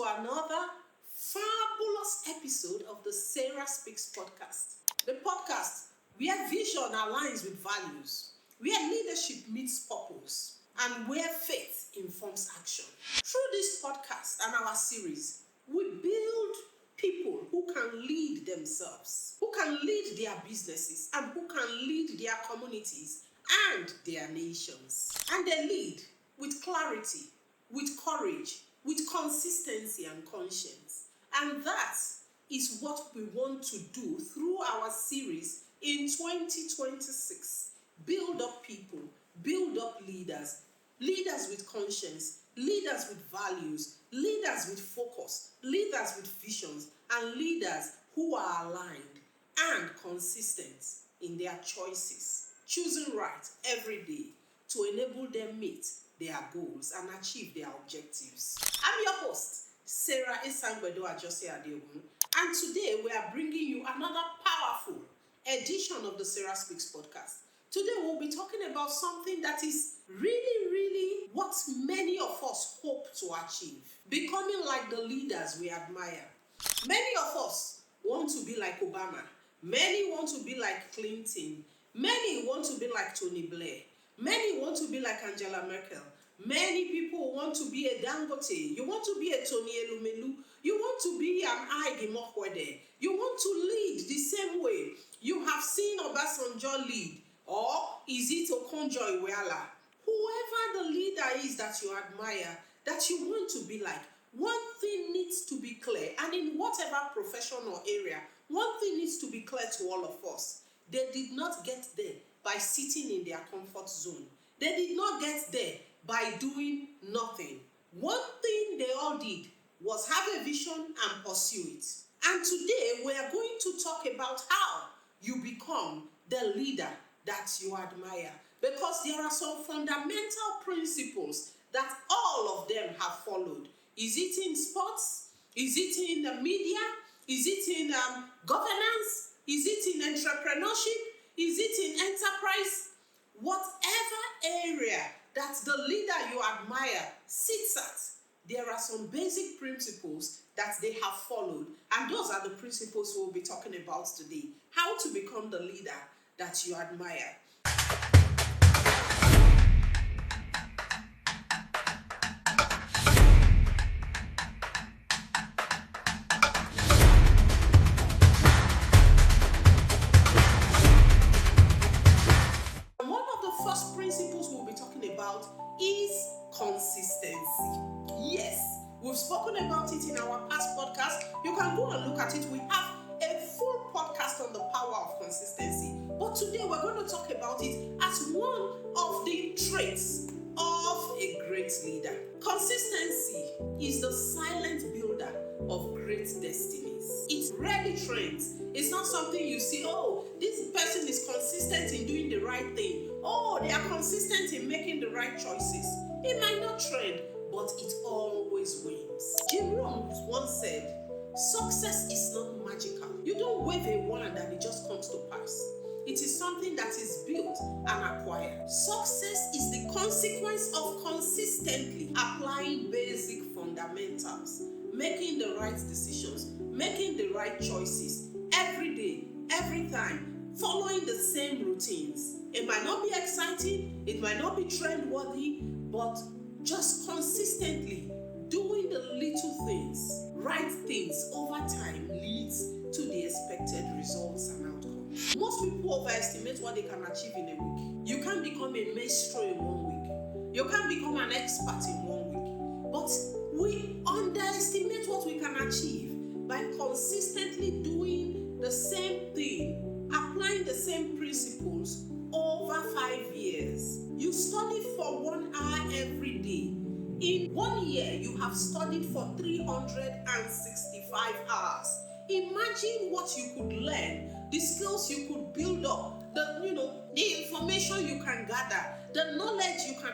another fabulous episode of the SarahSpeaks Podcast. The podcast where vision aligns with values, where leadership meets purpose, and where faith informs action. Through this podcast and our series, we build people who can lead themselves, who can lead their businesses, and who can lead their communities and their nations. And they lead with clarity, with courage, with consistency and conscience. And that is what we want to do through our series in 2026. Build up people, build up leaders, leaders with conscience, leaders with values, leaders with focus, leaders with visions, and leaders who are aligned and consistent in their choices, choosing right every day to enable them meet their goals and achieve their objectives. I'm your host, SarahSpeaks Podcast, and today we are bringing you another powerful edition of the SarahSpeaks Podcast. Today we'll be talking about something that is really what many of us hope to achieve. Becoming like the leaders we admire. Many of us want to be like Obama. Many want to be like Clinton. Many want to be like Tony Blair. Many want to be like Angela Merkel. Many people want to be a Dangote. You want to be a Tony Elumelu. You want to be an Ige Mokwede. You want to lead the same way you have seen Obasanjo lead. Or is it Okonjo Iweala? Whoever the leader is that you admire, that you want to be like, one thing needs to be clear. And in whatever profession or area, one thing needs to be clear to all of us. They did not get there by sitting in their comfort zone. They did not get there by doing nothing. One thing they all did was have a vision and pursue it. And today we are going to talk about how you become the leader that you admire. Because there are some fundamental principles that all of them have followed. Is it in sports? Is it in the media? Is it in governance? Is it in entrepreneurship? Is it in enterprise? Whatever area that the leader you admire sits at, there are some basic principles that they have followed. And those are the principles we'll be talking about today. How to become the leader that you admire. Is consistency. Yes, we've spoken about it in our past podcast. You can go and look at it. We have a full podcast on the power of consistency. But today we're going to talk about it as one of the traits of a great leader. Consistency is the silent builder of great destinies. It rarely trends. It's not something you see, oh, this person is consistent in doing the right thing. Oh, they are consistent in making the right choices. It might not trend, but it always wins. Jim Rohn once said, success is not magical. You don't wave a wand and it just comes to pass. It is something that is built and acquired. Success is the consequence of consistently applying basic fundamentals, making the right decisions, making the right choices every day, every time, following the same routines. It might not be exciting, it might not be trend-worthy, but just consistently doing the little things, right things over time leads to the expected results and outcomes. Most people overestimate what they can achieve in a week. You can't become a maestro in 1 week. You can't become an expert in 1 week. But we underestimate what we can achieve by consistently doing the same thing, applying the same principles over 5 years. You study for 1 hour every day. In 1 year, you have studied for 365 hours. Imagine what you could learn, the skills you could build up, the information you can gather, the knowledge you can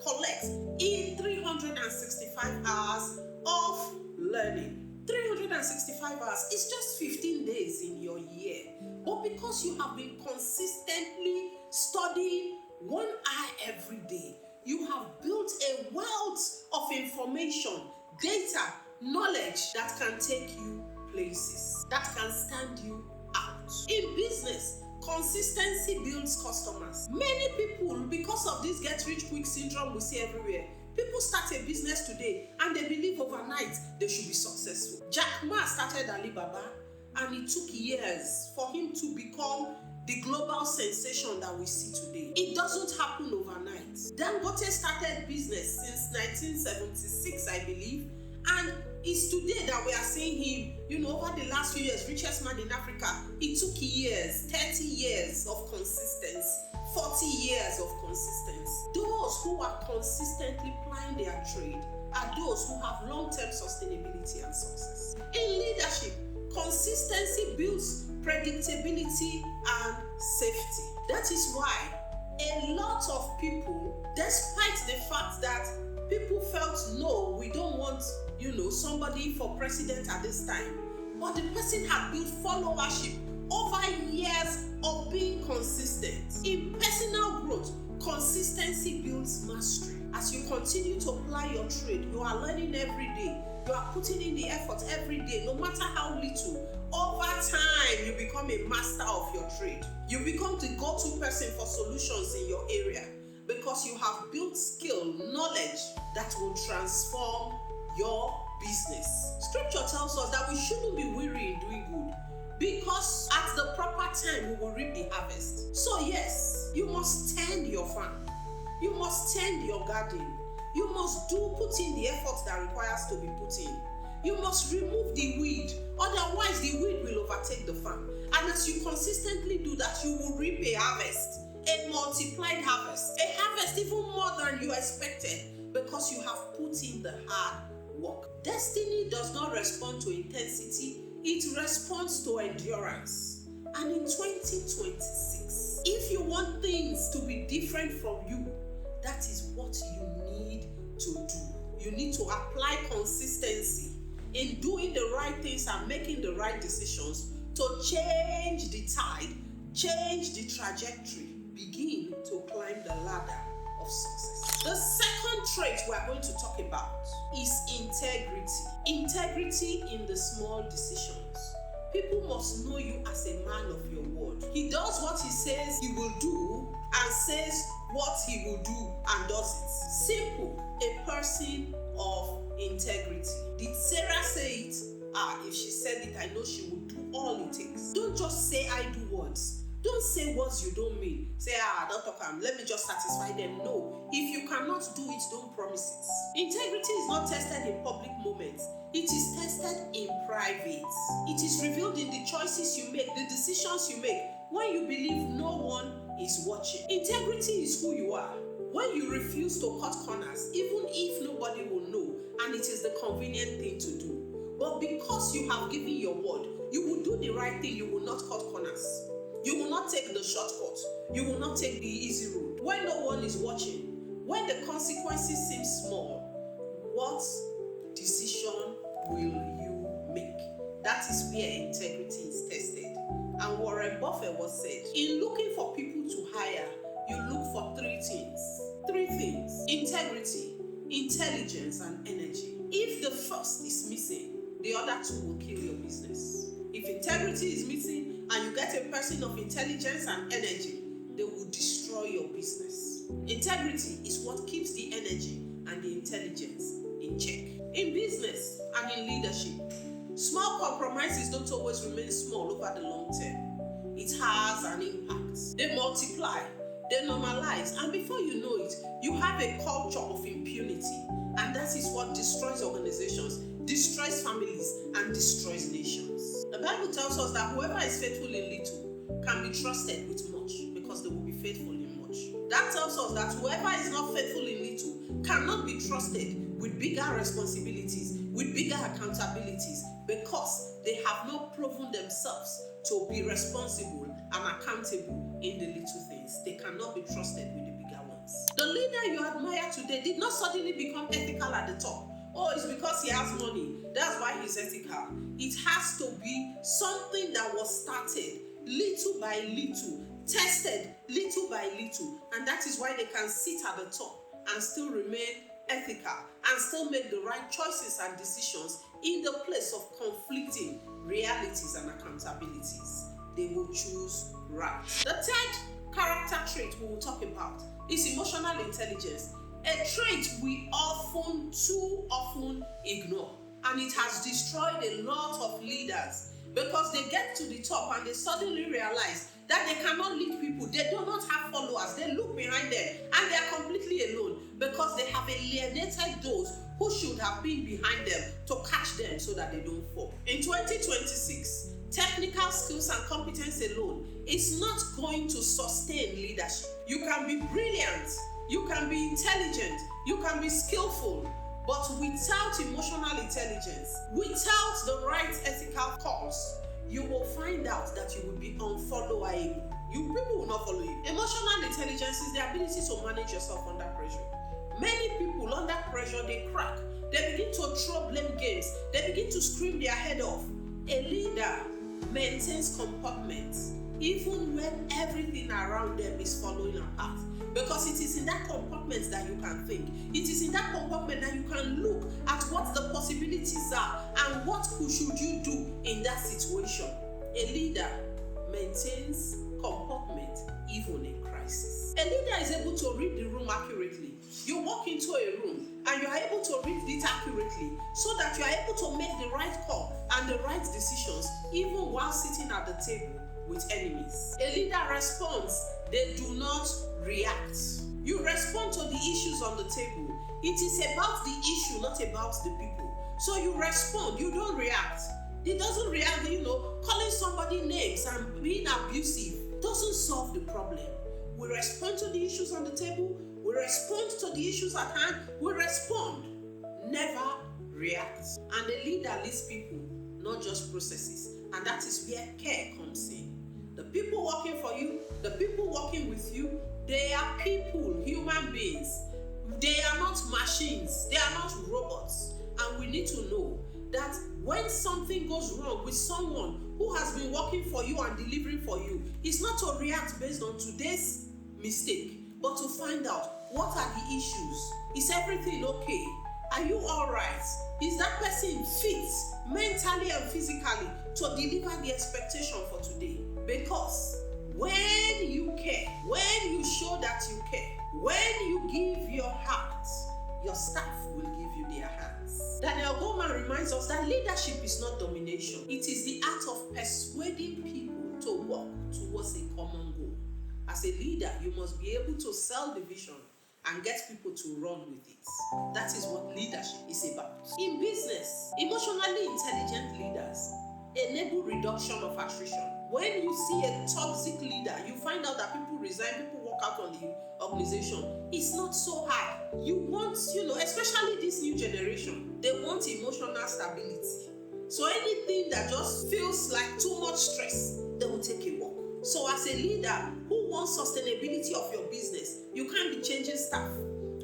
collect in 365 hours of learning. 365 hours is just 15 days in your year. But because you have been consistently studying 1 hour every day, you have built a wealth of information, data, knowledge that can take you places, that can stand you out. In business, consistency builds customers. Many people, because of this get-rich-quick syndrome we see everywhere, people start a business today and they believe overnight they should be successful. Jack Ma started Alibaba and it took years for him to become the global sensation that we see today. It doesn't happen overnight. Dangote started business since 1976, I believe, and it's today that we are seeing him, over the last few years, richest man in Africa. It took years, 30 years of consistency, 40 years of consistency. Those who are consistently plying their trade are those who have long-term sustainability and success. In leadership, consistency builds predictability and safety. That is why a lot of people, despite the fact that people felt, no, we don't want, somebody for president at this time, but the person had built followership over years of being consistent. In personal growth, consistency builds mastery. As you continue to apply your trade, you are learning every day. You are putting in the effort every day, no matter how little. Over time, you become a master of your trade. You become the go-to person for solutions in your area because you have built skill, knowledge that will transform your business. Scripture tells us that we shouldn't be weary in doing good because at the proper time, we will reap the harvest. So yes, you must tend your farm. You must tend your garden. You must put in the effort that requires to be put in. You must remove the weed, otherwise the weed will overtake the farm. And as you consistently do that, you will reap a harvest, a multiplied harvest, a harvest even more than you expected because you have put in the hard work. Destiny does not respond to intensity, it responds to endurance. And in 2026, if you want things to be different from you, that is what you need to do. You need to apply consistency in doing the right things and making the right decisions to change the tide, change the trajectory, begin to climb the ladder of success. The second trait we are going to talk about is integrity. Integrity in the small decisions. People must know you as a man of your word. He does what he says he will do and says what he will do and does it. Simple, a person of integrity. Did Sarah say it? If she said it, I know she would do all it takes. Don't just say I do words. Don't say words you don't mean. Say, don't talk, let me just satisfy them. No. If you cannot do it, don't promise it. Integrity is not tested in public moments. It is tested in private. It is revealed in the choices you make, the decisions you make, when you believe no one is watching. Integrity is who you are. When you refuse to cut corners, even if nobody will know, and it is the convenient thing to do. But because you have given your word, you will do the right thing, you will not cut corners. You will not take the shortcut. You will not take the easy route. When no one is watching, when the consequences seem small, what decision will you make? That is where integrity is tested. And Warren Buffett was said, in looking for people to hire, you look for three things. Three things: integrity, intelligence, and energy. If the first is missing, the other two will kill your business. If integrity is missing and you get a person of intelligence and energy, they will destroy your business. Integrity is what keeps the energy and the intelligence in check. In business and in leadership, small compromises don't always remain small over the long term. It has an impact. They multiply, they normalize, and before you know it, you have a culture of impunity, and that is what destroys organizations, destroys families, and destroys nations. The Bible tells us that whoever is faithful in little can be trusted with much because they will be faithful in much. That tells us that whoever is not faithful in little cannot be trusted with bigger responsibilities, with bigger accountabilities, because they have not proven themselves to be responsible and accountable in the little things. They cannot be trusted with the bigger ones. The leader you admire today did not suddenly become ethical at the top. Oh, it's because he has money. That's why he's ethical. It has to be something that was started little by little, tested little by little, and that is why they can sit at the top and still remain ethical and still make the right choices and decisions in the place of conflicting realities and accountabilities. They will choose right. The third character trait we will talk about is emotional intelligence, a trait we too often ignore. And it has destroyed a lot of leaders because they get to the top and they suddenly realize that they cannot lead people. They do not have followers. They look behind them and they are completely alone because they have alienated those who should have been behind them to catch them so that they don't fall. In 2026, technical skills and competence alone is not going to sustain leadership. You can be brilliant, you can be intelligent, you can be skillful, but without emotional intelligence, without the right ethical course, you will find out that you will be unfollowable. People will not follow you. Emotional intelligence is the ability to manage yourself under pressure. Many people under pressure, they crack. They begin to throw blame games. They begin to scream their head off. A leader maintains comportment even when everything around them is falling apart. Because it is in that compartment that you can think. It is in that compartment that you can look at what the possibilities are and what should you do in that situation. A leader maintains comportment even in crisis. A leader is able to read the room accurately. You walk into a room and you are able to read it accurately so that you are able to make the right call and the right decisions even while sitting at the table with enemies. A leader responds. They do not react. You respond to the issues on the table. It is about the issue, not about the people. So you respond, you don't react. It doesn't react, calling somebody names and being abusive doesn't solve the problem. We respond to the issues on the table, we respond to the issues at hand, we respond, never react. And a leader leads people, not just processes. And that is where care comes in. The people working for you, the people working with you, they are people, human beings. They are not machines. They are not robots. And we need to know that when something goes wrong with someone who has been working for you and delivering for you, it's not to react based on today's mistake, but to find out what are the issues. Is everything okay? Are you all right? Is that person fit mentally and physically to deliver the expectation for today? Because when you care, when you show that you care, when you give your heart, your staff will give you their hands. Daniel Goleman reminds us that leadership is not domination. It is the art of persuading people to work towards a common goal. As a leader, you must be able to sell the vision and get people to run with it. That is what leadership is about. In business, emotionally intelligent leaders enable reduction of attrition. When you see a toxic leader, you find out that people resign, people walk out on the organization. It's not so hard. You want, especially this new generation, they want emotional stability. So anything that just feels like too much stress, they will take a walk. So as a leader who wants sustainability of your business, you can't be changing staff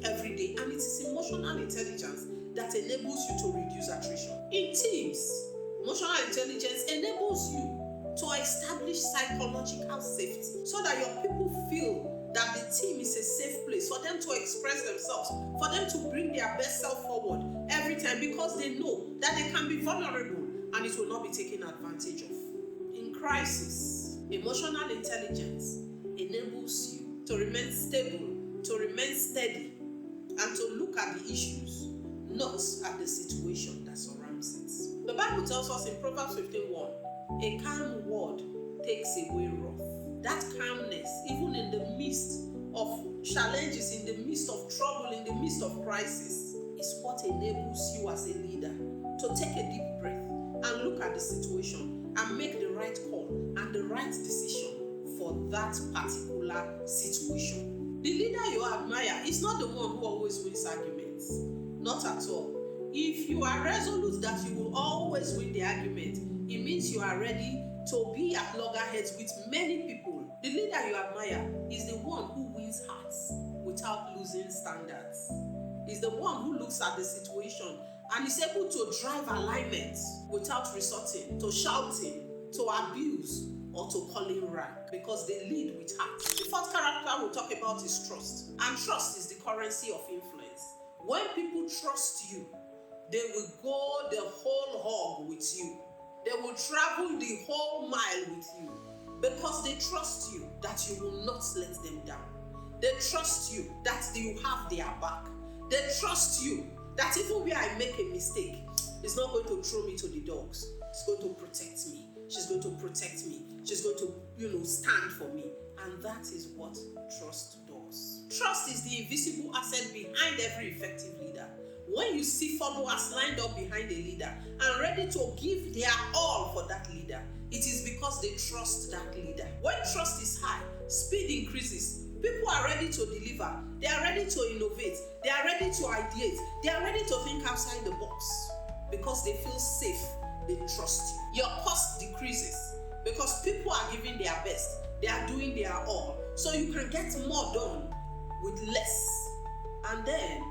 every day. And it is emotional intelligence that enables you to reduce attrition. In teams, emotional intelligence enables you to establish psychological safety so that your people feel that the team is a safe place for them to express themselves, for them to bring their best self forward every time because they know that they can be vulnerable and it will not be taken advantage of. In crisis, emotional intelligence enables you to remain stable, to remain steady, and to look at the issues, not at the situation that surrounds it. The Bible tells us in Proverbs 15:1, a calm word takes away wrath. That calmness, even in the midst of challenges, in the midst of trouble, in the midst of crisis, is what enables you as a leader to take a deep breath and look at the situation and make the right call and the right decision for that particular situation. The leader you admire is not the one who always wins arguments. Not at all. If you are resolute that you will always win the argument, it means you are ready to be at loggerheads with many people. The leader you admire is the one who wins hearts without losing standards. Is the one who looks at the situation and is able to drive alignment without resorting to shouting, to abuse, or to calling rank, because they lead with heart. The fourth character we'll talk about is trust. And trust is the currency of influence. When people trust you, they will go the whole hog with you. They will travel the whole mile with you because they trust you that you will not let them down. They trust you that you have their back. They trust you that even where I make a mistake, it's not going to throw me to the dogs. It's going to protect me. She's going to protect me. She's going to, stand for me. And that is what trust does. Trust is the invisible asset behind every effective leader. When you see followers lined up behind a leader and ready to give their all for that leader, it is because they trust that leader. When trust is high, speed increases. People are ready to deliver. They are ready to innovate. They are ready to ideate. They are ready to think outside the box because they feel safe. They trust you. Your cost decreases because people are giving their best. They are doing their all. So you can get more done with less. And then,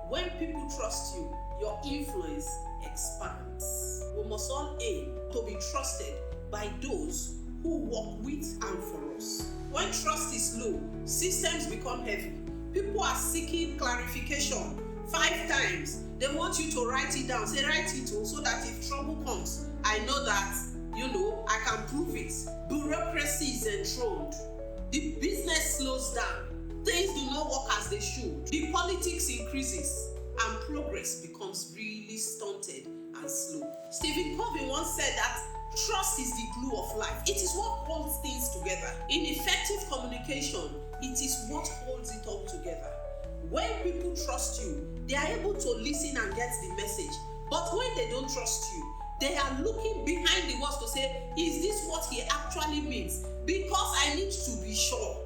when people trust you, your influence expands. We must all aim to be trusted by those who work with and for us. When trust is low, systems become heavy. People are seeking clarification 5 times. They want you to write it down. Say, write it so that if trouble comes, I know that, I can prove it. Bureaucracy is enthroned. The business slows down. Things do not work as they should. The politics increases and progress becomes really stunted and slow. Stephen Covey once said that trust is the glue of life. It is what holds things together. In effective communication, it is what holds it all together. When people trust you, they are able to listen and get the message. But when they don't trust you, they are looking behind the words to say, is this what he actually means? Because I need to be sure.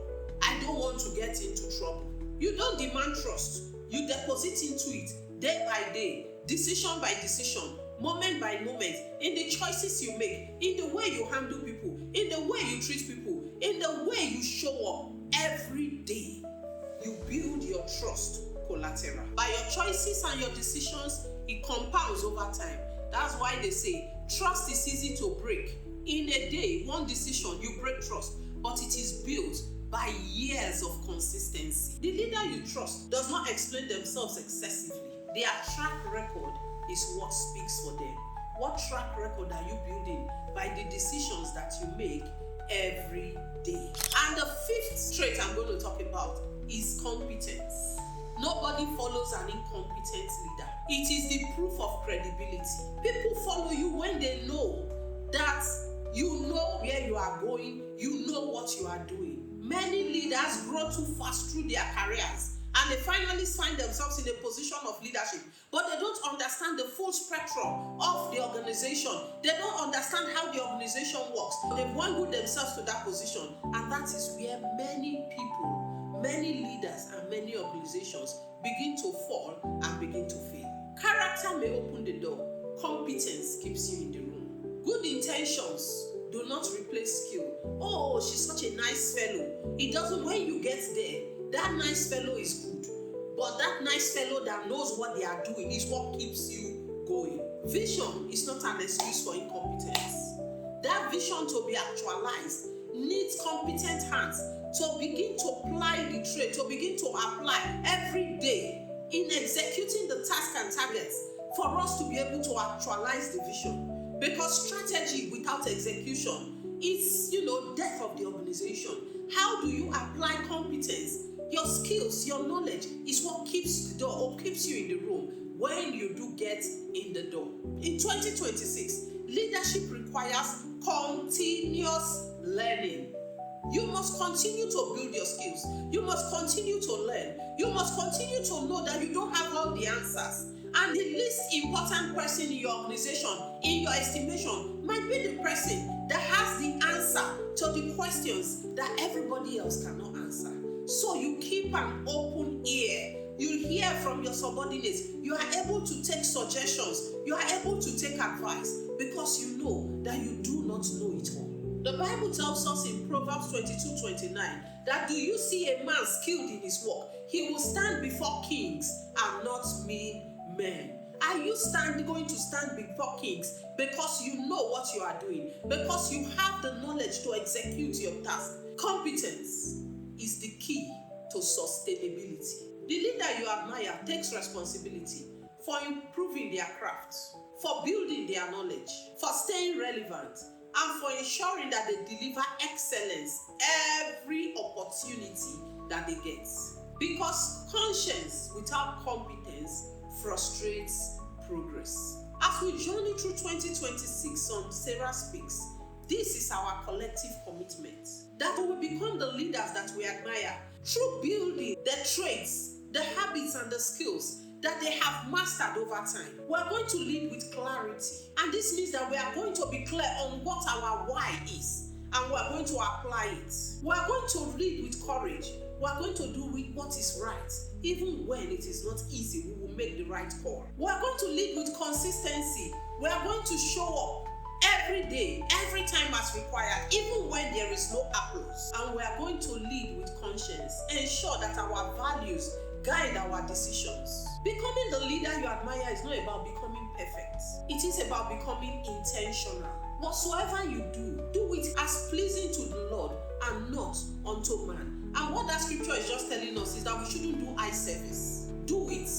I don't want to get into trouble. You don't demand trust. You deposit into it day by day, decision by decision, moment by moment, in the choices you make, in the way you handle people, in the way you treat people, in the way you show up every day. You build your trust collateral. By your choices and your decisions, it compounds over time. That's why they say trust is easy to break. In a day, one decision, you break trust, but it is built by years of consistency. The leader you trust does not explain themselves excessively. Their track record is what speaks for them. What track record are you building? By the decisions that you make every day. And the 5th trait I'm going to talk about is competence. Nobody follows an incompetent leader. It is the proof of credibility. People follow you when they know that you know where you are going, you know what you are doing. Many leaders grow too fast through their careers and they finally find themselves in a position of leadership, but they don't understand the full spectrum of the organization. They don't understand how the organization works. They've wangled themselves to that position, and that is where many people, many leaders, and many organizations begin to fall and begin to fail. Character may open the door. Competence keeps you in the room. Good intentions do not replace skill. Oh, she's such a nice fellow. It doesn't, when you get there, that nice fellow is good. But that nice fellow that knows what they are doing is what keeps you going. Vision is not an excuse for incompetence. That vision to be actualized needs competent hands to begin to apply the trade, to begin to apply every day in executing the tasks and targets for us to be able to actualize the vision. Because strategy without execution is, death of the organization. How do you apply competence? Your skills, your knowledge is what keeps the door or keeps you in the room when you do get in the door. In 2026, leadership requires continuous learning. You must continue to build your skills. You must continue to learn. You must continue to know that you don't have all the answers. And the least important person in your organization, in your estimation, might be the person that has the answer to the questions that everybody else cannot answer. So you keep an open ear. You hear from your subordinates. You are able to take suggestions. You are able to take advice because you know that you do not know it all. The Bible tells us in Proverbs 22:29 that do you see a man skilled in his work? He will stand before kings and not mean men. Are you going to stand before kings because you know what you are doing? Because you have the knowledge to execute your task? Competence is the key to sustainability. The leader you admire takes responsibility for improving their craft, for building their knowledge, for staying relevant, and for ensuring that they deliver excellence every opportunity that they get. Because conscience without competence frustrates progress. As we journey through 2026 on Sarah Speaks, this is our collective commitment that we will become the leaders that we admire through building the traits, the habits, and the skills that they have mastered over time. We are going to lead with clarity, and this means that we are going to be clear on what our why is, and we are going to apply it. We are going to lead with courage. We are going to do what is right, even when it is not easy. We will make the right call. We are going to lead with consistency. We are going to show up every day, every time as required, even when there is no applause. And we are going to lead with conscience, ensure that our values guide our decisions. Becoming the leader you admire is not about becoming perfect. It is about becoming intentional. Whatsoever you do, do it as pleasing to the Lord and not unto man. And what that scripture is just telling us is that we shouldn't do eye service. Do it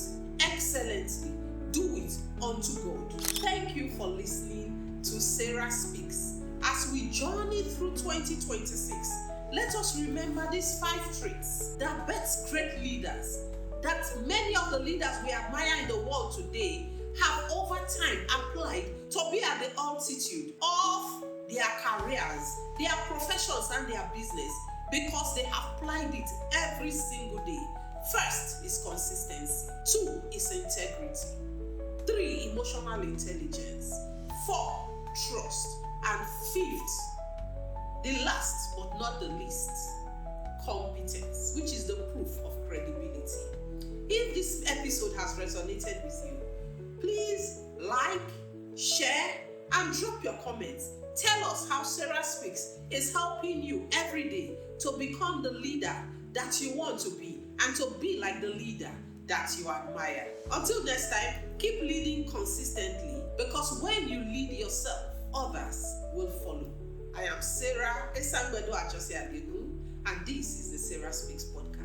excellently. Do it unto God. Thank you for listening to Sarah Speaks. As we journey through 2026, let us remember these 5 traits that birth great leaders, that many of the leaders we admire in the world today have over time applied to be at the altitude of their careers, their professions, and their business, because they have applied it every single day. First is consistency. 2 is integrity. 3, emotional intelligence. 4, trust. And 5th, the last but not the least, competence, which is the proof of credibility. If this episode has resonated with you, please like, share, and drop your comments. Tell us how Sarah Speaks is helping you every day to become the leader that you want to be and to be like the leader that you admire. Until next time, keep leading consistently, because when you lead yourself, others will follow. I am Sarah Esangbedo Ajosi Adenu, and this is the Sarah Speaks Podcast.